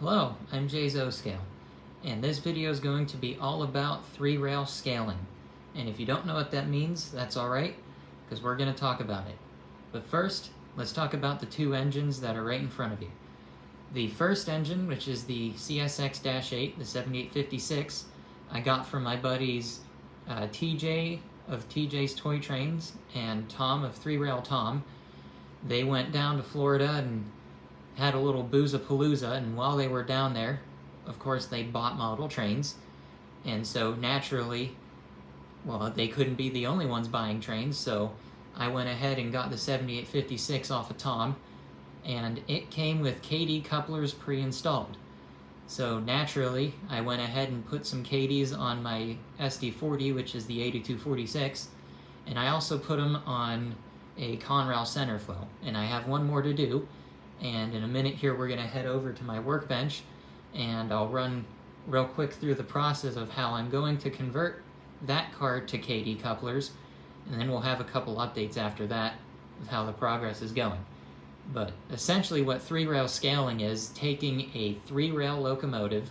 Hello, I'm TJsToyScale, and this video is going to be all about three-rail scaling. And if you don't know what that means, that's alright, because we're going to talk about it. But first, let's talk about the two engines that are right in front of you. The first engine, which is the CSX-8, the 7856, I got from my buddies TJ of TJsToyTrains and Tom of Three Rail Tom. They went down to Florida and had a little boozapalooza, and while they were down there, of course, they bought model trains, and so naturally, well, they couldn't be the only ones buying trains, so I went ahead and got the 7856 off of Tom, and it came with Kadee couplers pre-installed. So naturally, I went ahead and put some Kadees on my SD40, which is the 8246, and I also put them on a Conrail center flow, and I have one more to do. And in a minute here, we're going to head over to my workbench, and I'll run real quick through the process of how I'm going to convert that card to Kadee couplers, and then we'll have a couple updates after that of how the progress is going. But essentially what three-rail scaling is taking a three-rail locomotive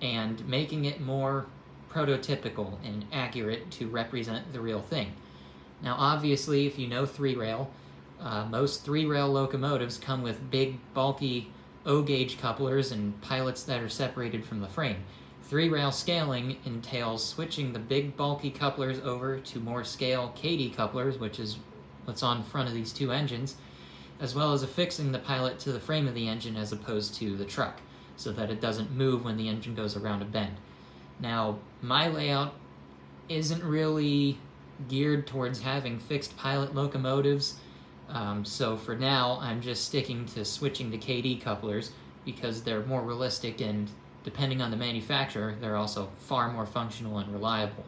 and making it more prototypical and accurate to represent the real thing. Now obviously, if you know three-rail, most three-rail locomotives come with big, bulky O-gauge couplers and pilots that are separated from the frame. Three-rail scaling entails switching the big, bulky couplers over to more scale Kadee couplers, which is what's on front of these two engines, as well as affixing the pilot to the frame of the engine as opposed to the truck, so that it doesn't move when the engine goes around a bend. Now, my layout isn't really geared towards having fixed pilot locomotives, so for now, I'm just sticking to switching to Kadee couplers because they're more realistic, and depending on the manufacturer, they're also far more functional and reliable.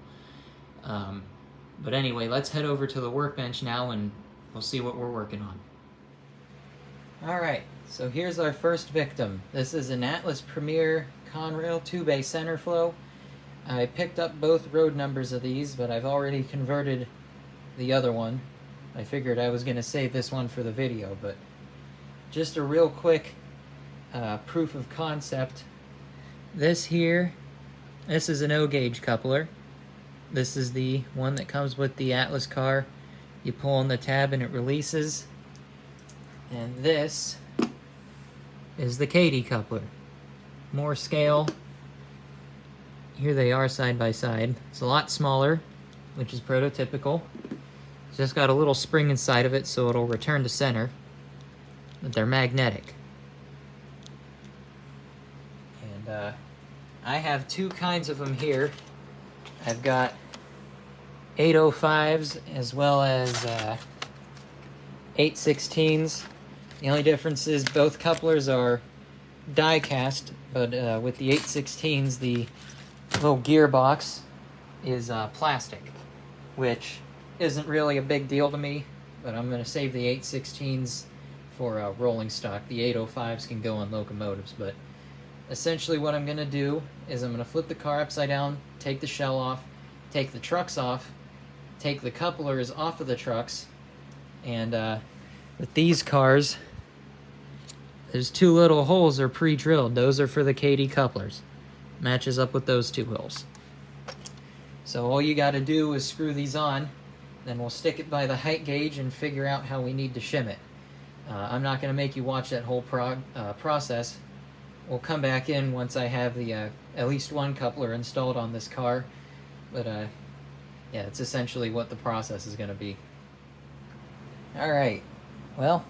But anyway, let's head over to the workbench now and we'll see what we're working on. Alright, so here's our first victim. This is an Atlas Premier Conrail 2-bay center flow. I picked up both road numbers of these, but I've already converted the other one. I figured I was going to save this one for the video, but just a real quick proof of concept. This is an O-gauge coupler. This is the one that comes with the Atlas car. You pull on the tab and it releases. And this is the Kadee coupler. More scale. Here they are side by side. It's a lot smaller, which is prototypical. It's just got a little spring inside of it so it'll return to center, but they're magnetic. And I have two kinds of them here. I've got 805s as well as 816s. The only difference is both couplers are die cast, but with the 816s, the little gearbox is plastic, which isn't really a big deal to me, but I'm going to save the 816s for rolling stock. The 805s can go on locomotives, but essentially what I'm going to do is I'm going to flip the car upside down, take the shell off, take the trucks off, take the couplers off of the trucks, and with these cars, there's two little holes that are pre-drilled. Those are for the Kadee couplers. Matches up with those two holes. So all you got to do is screw these on, then we'll stick it by the height gauge and figure out how we need to shim it. I'm not going to make you watch that whole process. We'll come back in once I have the at least one coupler installed on this car. But yeah, it's essentially what the process is going to be. Alright, well,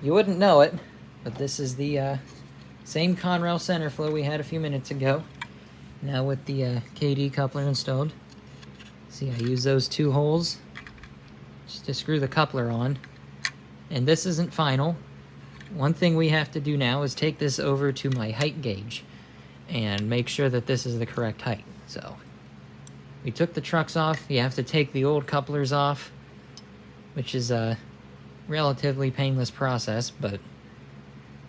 you wouldn't know it, but this is the same Conrail center flow we had a few minutes ago. Now with the Kadee coupler installed. See, I use those two holes just to screw the coupler on. And this isn't final. One thing we have to do now is take this over to my height gauge and make sure that this is the correct height. So we took the trucks off. You have to take the old couplers off, which is a relatively painless process, but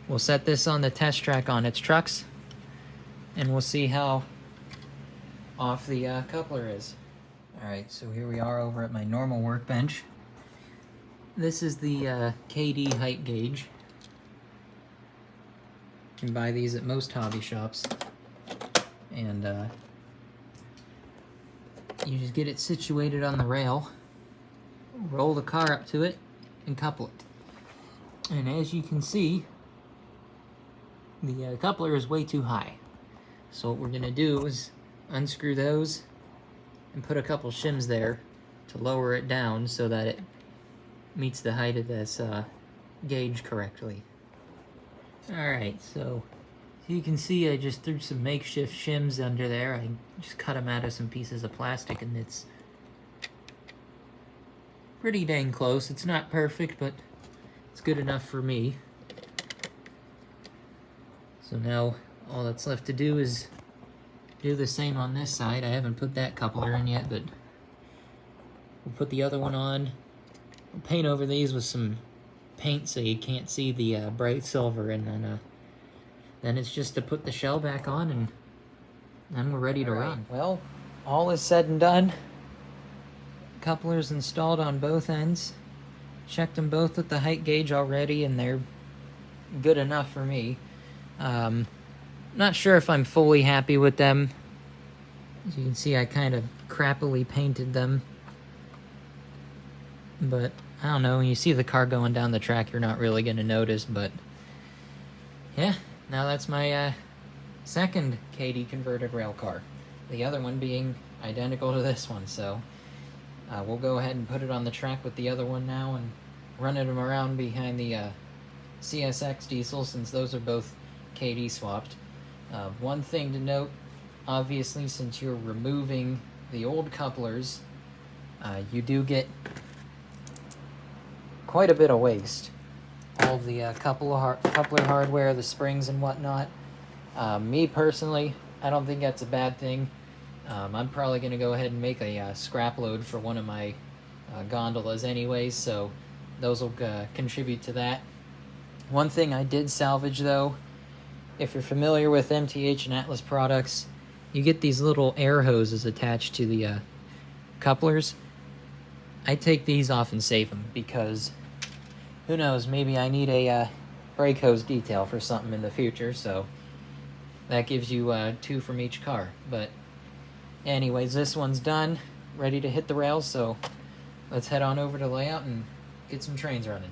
we'll set this on the test track on its trucks and we'll see how off the coupler is. Alright, so here we are over at my normal workbench. This is the Kadee height gauge. You can buy these at most hobby shops. And you just get it situated on the rail, roll the car up to it, and couple it. And as you can see, the coupler is way too high. So what we're going to do is unscrew those and put a couple shims there to lower it down so that it meets the height of this gauge correctly. Alright, so you can see I just threw some makeshift shims under there. I just cut them out of some pieces of plastic, and it's pretty dang close. It's not perfect, but it's good enough for me. So now all that's left to do is do the same on this side. I haven't put that coupler in yet, but we'll put the other one on. We'll paint over these with some paint so you can't see the bright silver, and then it's just to put the shell back on, and then we're ready to run. Well, all is said and done. Couplers installed on both ends. Checked them both with the height gauge already, and they're good enough for me. Not sure if I'm fully happy with them. As you can see, I kind of crappily painted them. But, I don't know, when you see the car going down the track, you're not really going to notice, but yeah, now that's my second Kadee converted rail car. The other one being identical to this one, so we'll go ahead and put it on the track with the other one now and run it around behind the CSX diesel, since those are both Kadee swapped. One thing to note, obviously, since you're removing the old couplers, you do get quite a bit of waste. All of the coupler hardware, the springs and whatnot. Me personally, I don't think that's a bad thing. I'm probably going to go ahead and make a scrap load for one of my gondolas anyways, so those will contribute to that. One thing I did salvage though, if you're familiar with MTH and Atlas products, you get these little air hoses attached to the couplers. I take these off and save them because who knows, maybe I need a brake hose detail for something in the future, so that gives you 2 from each car. But anyways, this one's done, ready to hit the rails, so let's head on over to layout and get some trains running.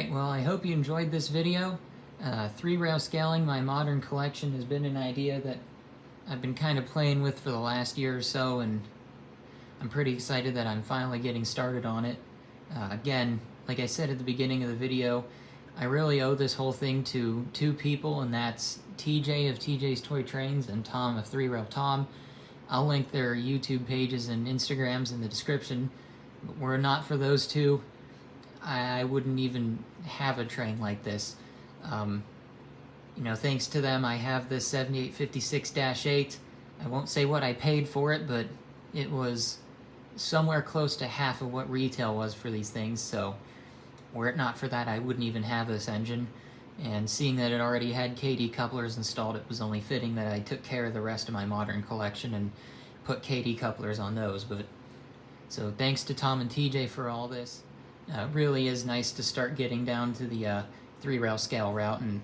Alright, well I hope you enjoyed this video. 3-rail scaling my modern collection has been an idea that I've been kind of playing with for the last year or so, and I'm pretty excited that I'm finally getting started on it. Again, like I said at the beginning of the video, I really owe this whole thing to two people, and that's TJ of TJsToyTrains and Tom of 3-Rail Tom. I'll link their YouTube pages and Instagrams in the description. But were it not for those two, I wouldn't even have a train like this. You know, thanks to them, I have this 7856-8. I won't say what I paid for it, but it was somewhere close to half of what retail was for these things, so were it not for that, I wouldn't even have this engine. And seeing that it already had Kadee couplers installed, it was only fitting that I took care of the rest of my modern collection and put Kadee couplers on those. But so thanks to Tom and TJ for all this. It really is nice to start getting down to the 3-rail scale route, and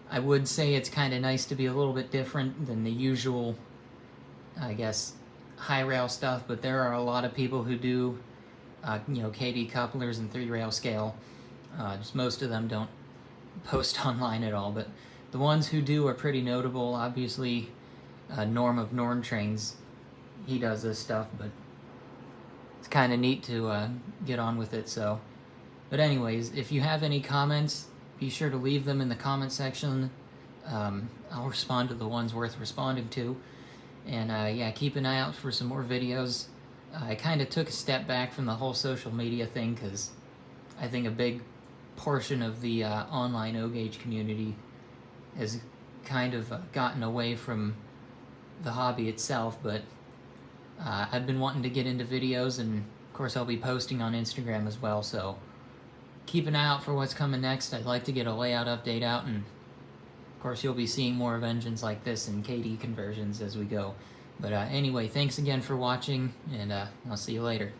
I would say it's kind of nice to be a little bit different than the usual, I guess, high rail stuff, but there are a lot of people who do, you know, Kadee couplers and 3-rail scale. Just most of them don't post online at all, but the ones who do are pretty notable. Obviously, Norm of Norm Trains, he does this stuff, but it's kind of neat to get on with it. So, but anyways, if you have any comments, be sure to leave them in the comment section. I'll respond to the ones worth responding to. And yeah, keep an eye out for some more videos. I kind of took a step back from the whole social media thing because I think a big portion of the online O-Gauge community has kind of gotten away from the hobby itself, but I've been wanting to get into videos, and of course I'll be posting on Instagram as well, so keep an eye out for what's coming next. I'd like to get a layout update out, and of course you'll be seeing more of engines like this and Kadee conversions as we go. But anyway, thanks again for watching, and I'll see you later.